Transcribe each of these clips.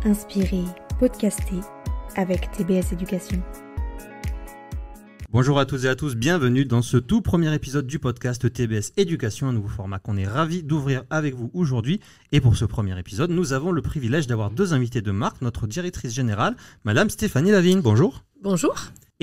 Inspirer, podcaster avec TBS Éducation. Bonjour à toutes et à tous, bienvenue dans ce tout premier épisode du podcast TBS Éducation, un nouveau format qu'on est ravis d'ouvrir avec vous aujourd'hui. Et pour ce premier épisode, nous avons le privilège d'avoir deux invités de marque, notre directrice générale, Madame Stéphanie Lavigne. Bonjour. Bonjour.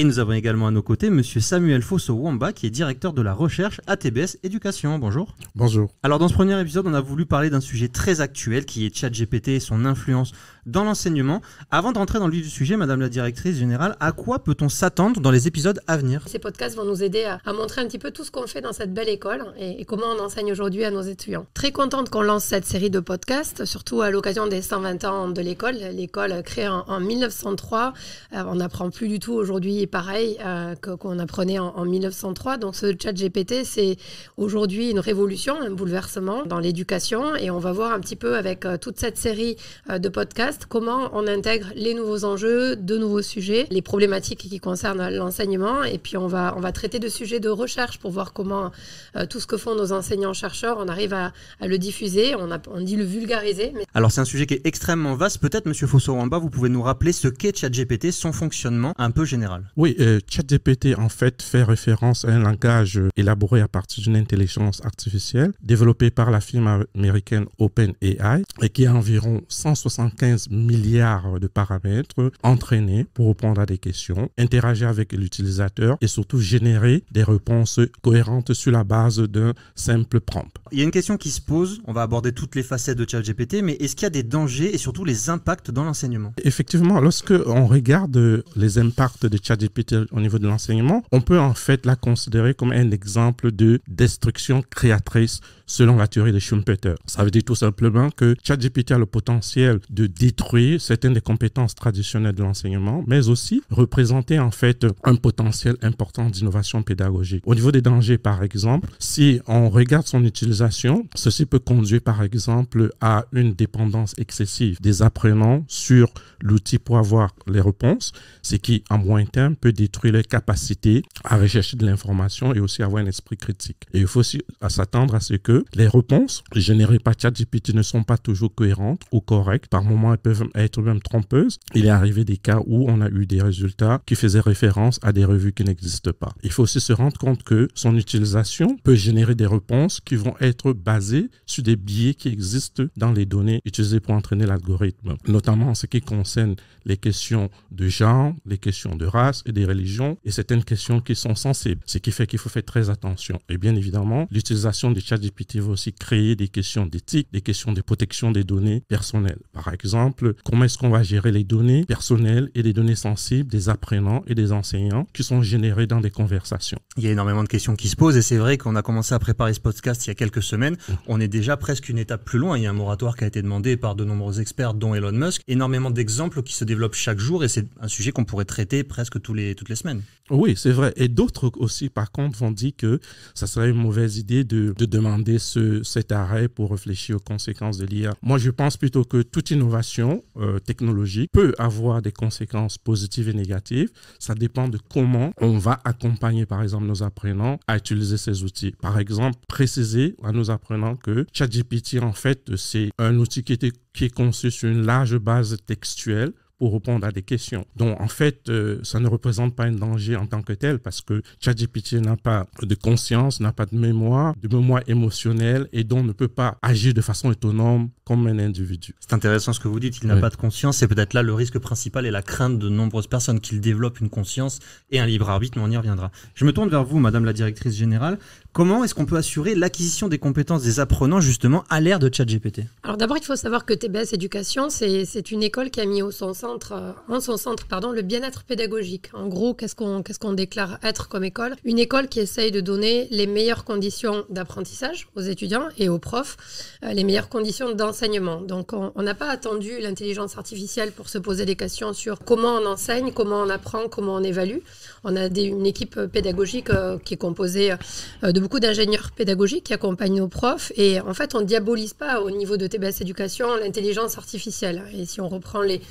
Et nous avons également à nos côtés Monsieur Samuel Fosso-Wamba, qui est directeur de la recherche à TBS Éducation. Bonjour. Bonjour. Alors dans ce premier épisode, on a voulu parler d'un sujet très actuel qui est ChatGPT et son influence dans l'enseignement. Avant de rentrer dans le vif du sujet, Madame la directrice générale, à quoi peut-on s'attendre dans les épisodes à venir ? Ces podcasts vont nous aider à montrer un petit peu tout ce qu'on fait dans cette belle école et comment on enseigne aujourd'hui à nos étudiants. Très contente qu'on lance cette série de podcasts, surtout à l'occasion des 120 ans de l'école. L'école créée en 1903, on n'apprend plus du tout aujourd'hui pareil qu'on apprenait en 1903. Donc ce ChatGPT, c'est aujourd'hui une révolution, un bouleversement dans l'éducation et on va voir un petit peu avec toute cette série de podcasts comment on intègre les nouveaux enjeux, de nouveaux sujets, les problématiques qui concernent l'enseignement et puis on va traiter de sujets de recherche pour voir comment tout ce que font nos enseignants-chercheurs, on arrive à le diffuser, on dit le vulgariser. Alors c'est un sujet qui est extrêmement vaste, peut-être Monsieur Fosso-Wamba, vous pouvez nous rappeler ce qu'est ChatGPT, son fonctionnement un peu général. Oui, ChatGPT en fait fait référence à un langage élaboré à partir d'une intelligence artificielle développée par la firme américaine OpenAI et qui a environ 175 milliards de paramètres entraînés pour répondre à des questions, interagir avec l'utilisateur et surtout générer des réponses cohérentes sur la base d'un simple prompt. Il y a une question qui se pose, on va aborder toutes les facettes de ChatGPT, mais est-ce qu'il y a des dangers et surtout les impacts dans l'enseignement ? Effectivement, lorsque on regarde les impacts de ChatGPT au niveau de l'enseignement, on peut en fait la considérer comme un exemple de destruction créatrice selon la théorie de Schumpeter. Ça veut dire tout simplement que ChatGPT a le potentiel de détruire certaines des compétences traditionnelles de l'enseignement, mais aussi représenter en fait un potentiel important d'innovation pédagogique. Au niveau des dangers, par exemple, si on regarde son utilisation, ceci peut conduire par exemple à une dépendance excessive des apprenants sur l'outil pour avoir les réponses, ce qui, en moyen terme, peut détruire leur capacité à rechercher de l'information et aussi avoir un esprit critique. Et il faut aussi s'attendre à ce que les réponses générées par ChatGPT ne sont pas toujours cohérentes ou correctes. Par moments, elles peuvent être même trompeuses. Il est arrivé des cas où on a eu des résultats qui faisaient référence à des revues qui n'existent pas. Il faut aussi se rendre compte que son utilisation peut générer des réponses qui vont être basées sur des biais qui existent dans les données utilisées pour entraîner l'algorithme, notamment en ce qui concerne les questions de genre, les questions de race et des religions et certaines questions qui sont sensibles, ce qui fait qu'il faut faire très attention. Et bien évidemment, l'utilisation de ChatGPT va aussi créer des questions d'éthique, des questions de protection des données personnelles. Par exemple, comment est-ce qu'on va gérer les données personnelles et les données sensibles des apprenants et des enseignants qui sont générées dans des conversations? Il y a énormément de questions qui se posent et c'est vrai qu'on a commencé à préparer ce podcast il y a quelques semaines. On est déjà presque une étape plus loin. Il y a un moratoire qui a été demandé par de nombreux experts, dont Elon Musk. Énormément d'exemples qui se développent chaque jour et c'est un sujet qu'on pourrait traiter presque toutes les semaines. Oui, c'est vrai. Et d'autres aussi, par contre, vont dire que ça serait une mauvaise idée de demander cet arrêt pour réfléchir aux conséquences de l'IA. Moi, je pense plutôt que toute innovation technologique peut avoir des conséquences positives et négatives. Ça dépend de comment on va accompagner, par exemple, nos apprenants à utiliser ces outils. Par exemple, préciser à nos apprenants que ChatGPT, en fait, c'est un outil qui est conçu sur une large base textuelle pour répondre à des questions. Donc, en fait, ça ne représente pas un danger en tant que tel parce que ChatGPT n'a pas de conscience, n'a pas de mémoire émotionnelle et donc ne peut pas agir de façon autonome comme un individu. C'est intéressant ce que vous dites, il n'a pas de conscience. C'est peut-être là le risque principal et la crainte de nombreuses personnes qu'il développe une conscience et un libre arbitre, mais on y reviendra. Je me tourne vers vous, Madame la directrice générale. Comment est-ce qu'on peut assurer l'acquisition des compétences des apprenants justement à l'ère de ChatGPT ? Alors d'abord, il faut savoir que TBS Éducation, c'est une école qui a mis en son centre le bien-être pédagogique. En gros, qu'est-ce qu'on déclare être comme école ? Une école qui essaye de donner les meilleures conditions d'apprentissage aux étudiants et aux profs, les meilleures conditions d'enseignement. Donc on n'a pas attendu l'intelligence artificielle pour se poser des questions sur comment on enseigne, comment on apprend, comment on évalue. On a une équipe pédagogique qui est composée de beaucoup d'ingénieurs pédagogiques qui accompagnent nos profs et en fait on ne diabolise pas au niveau de TBS Éducation l'intelligence artificielle. Et si on reprend les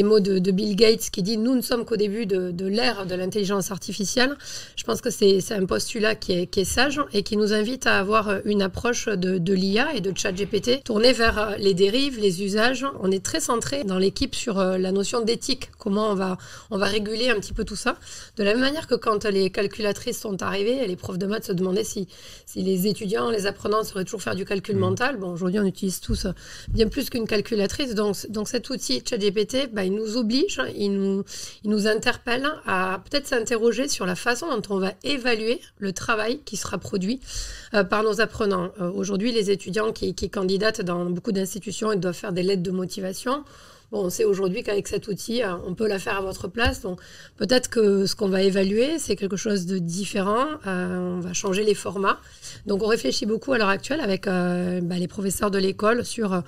mots de Bill Gates qui dit « Nous ne sommes qu'au début de l'ère de l'intelligence artificielle ». Je pense que c'est un postulat qui est sage et qui nous invite à avoir une approche de l'IA et de ChatGPT tournée vers les dérives, les usages. On est très centré dans l'équipe sur la notion d'éthique, comment on va réguler un petit peu tout ça. De la même manière que quand les calculatrices sont arrivées, les profs de maths se demandaient si les étudiants, les apprenants sauraient toujours faire du calcul mental. Bon, aujourd'hui, on utilise tous bien plus qu'une calculatrice. Donc cet outil ChatGPT, il nous oblige, il nous interpelle à peut-être s'interroger sur la façon dont on va évaluer le travail qui sera produit par nos apprenants. Aujourd'hui, les étudiants qui candidatent dans beaucoup d'institutions, ils doivent faire des lettres de motivation. Bon, on sait aujourd'hui qu'avec cet outil, on peut la faire à votre place. Donc, peut-être que ce qu'on va évaluer, c'est quelque chose de différent. On va changer les formats. Donc, on réfléchit beaucoup à l'heure actuelle avec les professeurs de l'école sur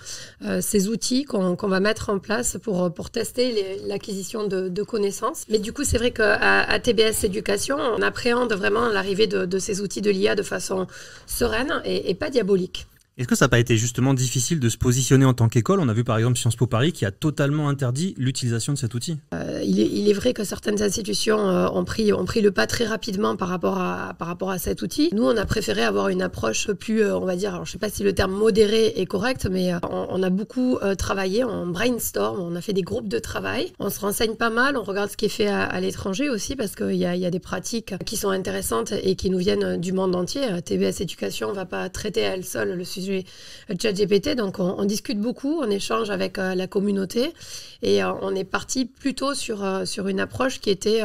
ces outils qu'on va mettre en place pour tester l'acquisition de connaissances. Mais du coup, c'est vrai qu'à TBS Éducation, on appréhende vraiment l'arrivée de ces outils de l'IA de façon sereine et pas diabolique. Est-ce que ça n'a pas été justement difficile de se positionner en tant qu'école? On a vu par exemple Sciences Po Paris qui a totalement interdit l'utilisation de cet outil. Il est vrai que certaines institutions ont pris le pas très rapidement par rapport à cet outil. Nous, on a préféré avoir une approche plus, on va dire, alors, je ne sais pas si le terme modéré est correct, mais on a beaucoup travaillé, on brainstorm, on a fait des groupes de travail, on se renseigne pas mal, on regarde ce qui est fait à l'étranger aussi parce qu'il y a des pratiques qui sont intéressantes et qui nous viennent du monde entier. TBS Éducation ne va pas traiter à elle seule le sujet ChatGPT, donc on discute beaucoup, on échange avec la communauté et on est parti plutôt sur une approche qui était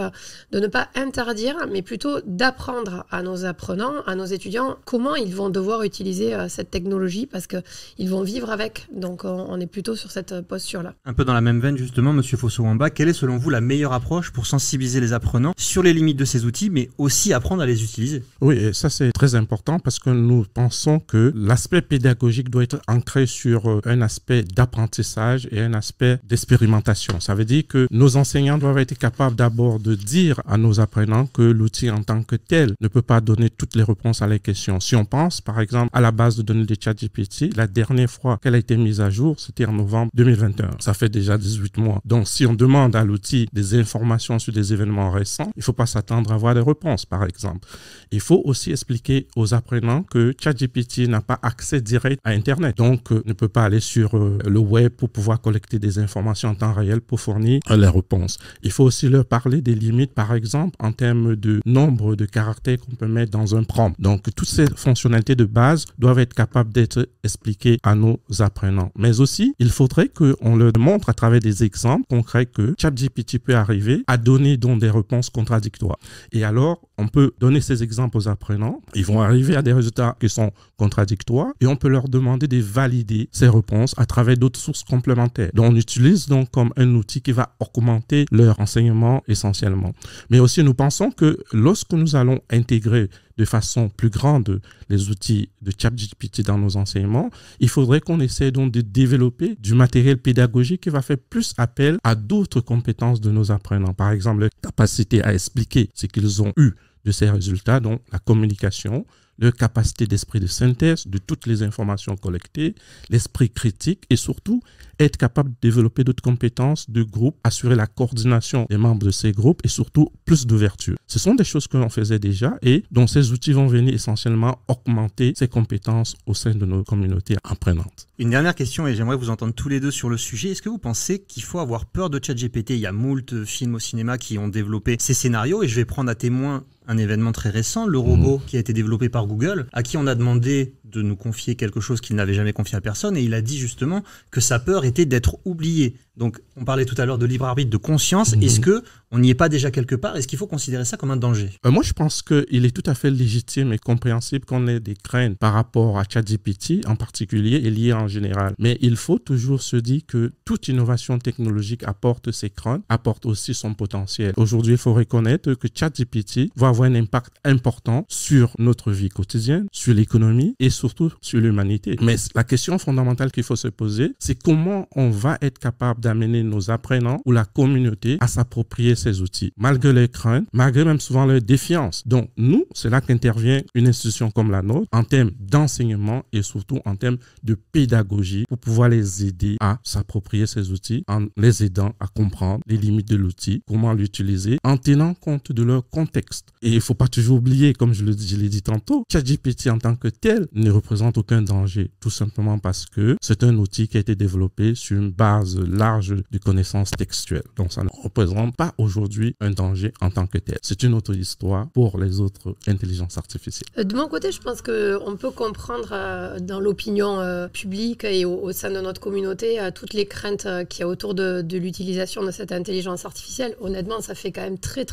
de ne pas interdire, mais plutôt d'apprendre à nos apprenants, à nos étudiants, comment ils vont devoir utiliser cette technologie parce qu'ils vont vivre avec. Donc on est plutôt sur cette posture-là. Un peu dans la même veine justement, Monsieur Fosso-Wamba, quelle est selon vous la meilleure approche pour sensibiliser les apprenants sur les limites de ces outils, mais aussi apprendre à les utiliser? Oui, et ça c'est très important parce que nous pensons que l'aspect pédagogique doit être ancré sur un aspect d'apprentissage et un aspect d'expérimentation. Ça veut dire que nos enseignants doivent être capables d'abord de dire à nos apprenants que l'outil en tant que tel ne peut pas donner toutes les réponses à les questions. Si on pense par exemple à la base de données de ChatGPT, la dernière fois qu'elle a été mise à jour, c'était en novembre 2021. Ça fait déjà 18 mois. Donc si on demande à l'outil des informations sur des événements récents, il ne faut pas s'attendre à avoir des réponses par exemple. Il faut aussi expliquer aux apprenants que ChatGPT n'a pas accès direct à Internet. Donc, ne peut pas aller sur le web pour pouvoir collecter des informations en temps réel pour fournir les réponses. Il faut aussi leur parler des limites, par exemple, en termes de nombre de caractères qu'on peut mettre dans un prompt. Donc, toutes ces fonctionnalités de base doivent être capables d'être expliquées à nos apprenants. Mais aussi, il faudrait qu'on leur montre à travers des exemples concrets que ChatGPT peut arriver à donner donc des réponses contradictoires. Et alors, on peut donner ces exemples aux apprenants. Ils vont arriver à des résultats qui sont contradictoires et on peut leur demander de valider ces réponses à travers d'autres sources complémentaires. Donc, on utilise donc comme un outil qui va augmenter leur enseignement essentiellement. Mais aussi, nous pensons que lorsque nous allons intégrer de façon plus grande les outils de ChatGPT dans nos enseignements, il faudrait qu'on essaie donc de développer du matériel pédagogique qui va faire plus appel à d'autres compétences de nos apprenants. Par exemple, la capacité à expliquer ce qu'ils ont eu de ces résultats, donc la communication, leur capacité d'esprit de synthèse de toutes les informations collectées, l'esprit critique et surtout être capable de développer d'autres compétences de groupe, assurer la coordination des membres de ces groupes et surtout plus d'ouverture. Ce sont des choses que l'on faisait déjà et dont ces outils vont venir essentiellement augmenter ces compétences au sein de nos communautés apprenantes. Une dernière question et j'aimerais vous entendre tous les deux sur le sujet. Est-ce que vous pensez qu'il faut avoir peur de ChatGPT? Il y a moult films au cinéma qui ont développé ces scénarios et je vais prendre à témoin un événement très récent, le robot qui a été développé par Google, à qui on a demandé de nous confier quelque chose qu'il n'avait jamais confié à personne et il a dit justement que sa peur était d'être oublié. Donc on parlait tout à l'heure de libre arbitre, de conscience. Est-ce qu'on n'y est pas déjà quelque part? Est-ce qu'il faut considérer ça comme un danger? Moi je pense qu'il est tout à fait légitime et compréhensible qu'on ait des craintes par rapport à ChatGPT en particulier et l'IA en général. Mais il faut toujours se dire que toute innovation technologique apporte ses craintes, apporte aussi son potentiel. Aujourd'hui il faut reconnaître que ChatGPT va avoir un impact important sur notre vie quotidienne, sur l'économie et surtout sur l'humanité. Mais la question fondamentale qu'il faut se poser, c'est comment on va être capable d'amener nos apprenants ou la communauté à s'approprier ces outils, malgré les craintes, malgré même souvent leur défiance. Donc, nous, c'est là qu'intervient une institution comme la nôtre en termes d'enseignement et surtout en termes de pédagogie pour pouvoir les aider à s'approprier ces outils en les aidant à comprendre les limites de l'outil, comment l'utiliser en tenant compte de leur contexte. Et il ne faut pas toujours oublier, comme je l'ai dit tantôt, ChatGPT en tant que tel ne représente aucun danger, tout simplement parce que c'est un outil qui a été développé sur une base large de connaissances textuelles. Donc ça ne représente pas aujourd'hui un danger en tant que tel. C'est une autre histoire pour les autres intelligences artificielles. De mon côté, je pense qu'on peut comprendre dans l'opinion publique et au sein de notre communauté toutes les craintes qu'il y a autour de l'utilisation de cette intelligence artificielle. Honnêtement, ça fait quand même très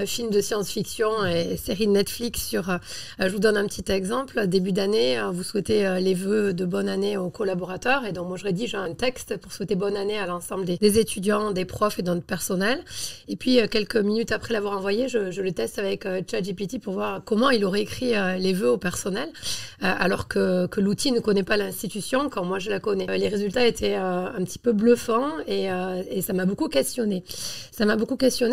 film de science-fiction et série de Netflix sur... je vous donne un petit exemple. Début d'année, vous souhaitez les vœux de bonne année aux collaborateurs. Et donc, moi, je rédige un texte pour souhaiter bonne année à l'ensemble des étudiants, des profs et de notre personnel. Et puis, quelques minutes après l'avoir envoyé, je le teste avec ChatGPT pour voir comment il aurait écrit les vœux au personnel, alors que l'outil ne connaît pas l'institution quand moi, je la connais. Les résultats étaient un petit peu bluffants et ça m'a beaucoup questionné.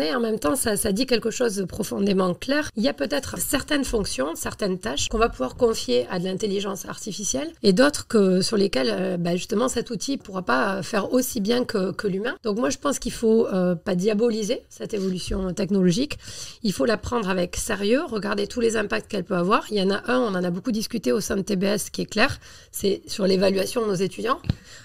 Et en même temps, ça dit quelque chose de profondément clair. Il y a peut-être certaines fonctions, certaines tâches qu'on va pouvoir confier à de l'intelligence artificielle et d'autres sur lesquelles justement cet outil ne pourra pas faire aussi bien que l'humain. Donc moi je pense qu'il ne faut pas diaboliser cette évolution technologique. Il faut la prendre avec sérieux, regarder tous les impacts qu'elle peut avoir. Il y en a un, on en a beaucoup discuté au sein de TBS qui est clair, c'est sur l'évaluation de nos étudiants.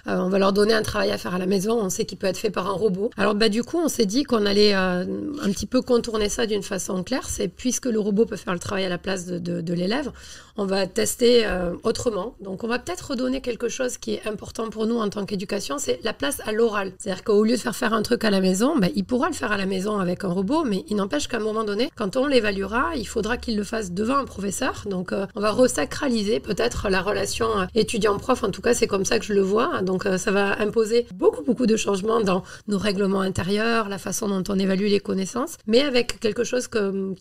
On va leur donner un travail à faire à la maison, on sait qu'il peut être fait par un robot. Alors du coup on s'est dit qu'on allait un petit peu contourner ça d'une façon claire, c'est puisque le robot peut faire le travail à la place de l'élève, on va tester autrement. Donc on va peut-être redonner quelque chose qui est important pour nous en tant qu'éducation, c'est la place à l'oral. C'est-à-dire qu'au lieu de faire un truc à la maison, il pourra le faire à la maison avec un robot, mais il n'empêche qu'à un moment donné, quand on l'évaluera, il faudra qu'il le fasse devant un professeur. Donc on va resacraliser peut-être la relation étudiant-prof, en tout cas c'est comme ça que je le vois. Donc ça va imposer beaucoup de changements dans nos règlements intérieurs, la façon dont on évalue les connaissances, mais avec quelque chose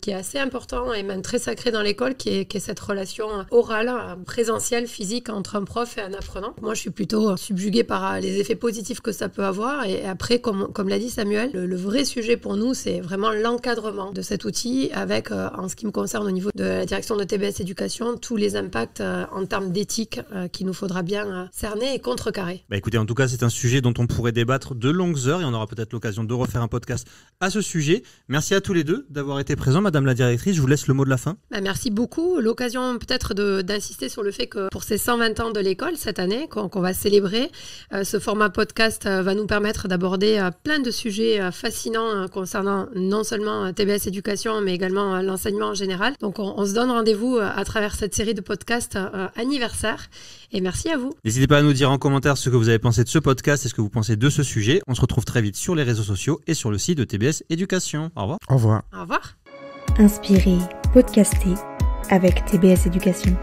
qui est assez important et même très sacré dans l'école, qui est cette relation orale, présentielle, physique entre un prof et un apprenant. Moi, je suis plutôt subjuguée par les effets positifs que ça peut avoir. Et après, comme l'a dit Samuel, le vrai sujet pour nous, c'est vraiment l'encadrement de cet outil avec, en ce qui me concerne au niveau de la direction de TBS Éducation, tous les impacts en termes d'éthique qu'il nous faudra bien cerner et contrecarrer. Écoutez, en tout cas, c'est un sujet dont on pourrait débattre de longues heures et on aura peut-être l'occasion de refaire un podcast à ce sujet. Merci à tous les deux d'avoir été présents. Madame la directrice, je vous laisse le mot de la fin. Merci beaucoup. L'occasion peut-être d'insister sur le fait que pour ces 120 ans de l'école cette année, qu'on va célébrer, ce format podcast va nous permettre d'aborder plein de sujets fascinants concernant non seulement TBS Éducation, mais également l'enseignement en général. Donc on se donne rendez-vous à travers cette série de podcasts anniversaire. Et merci à vous. N'hésitez pas à nous dire en commentaire ce que vous avez pensé de ce podcast et ce que vous pensez de ce sujet. On se retrouve très vite sur les réseaux sociaux et sur le site de TBS Éducation. Au revoir. Au revoir. Au revoir. Inspirez, podcastez avec TBS Éducation.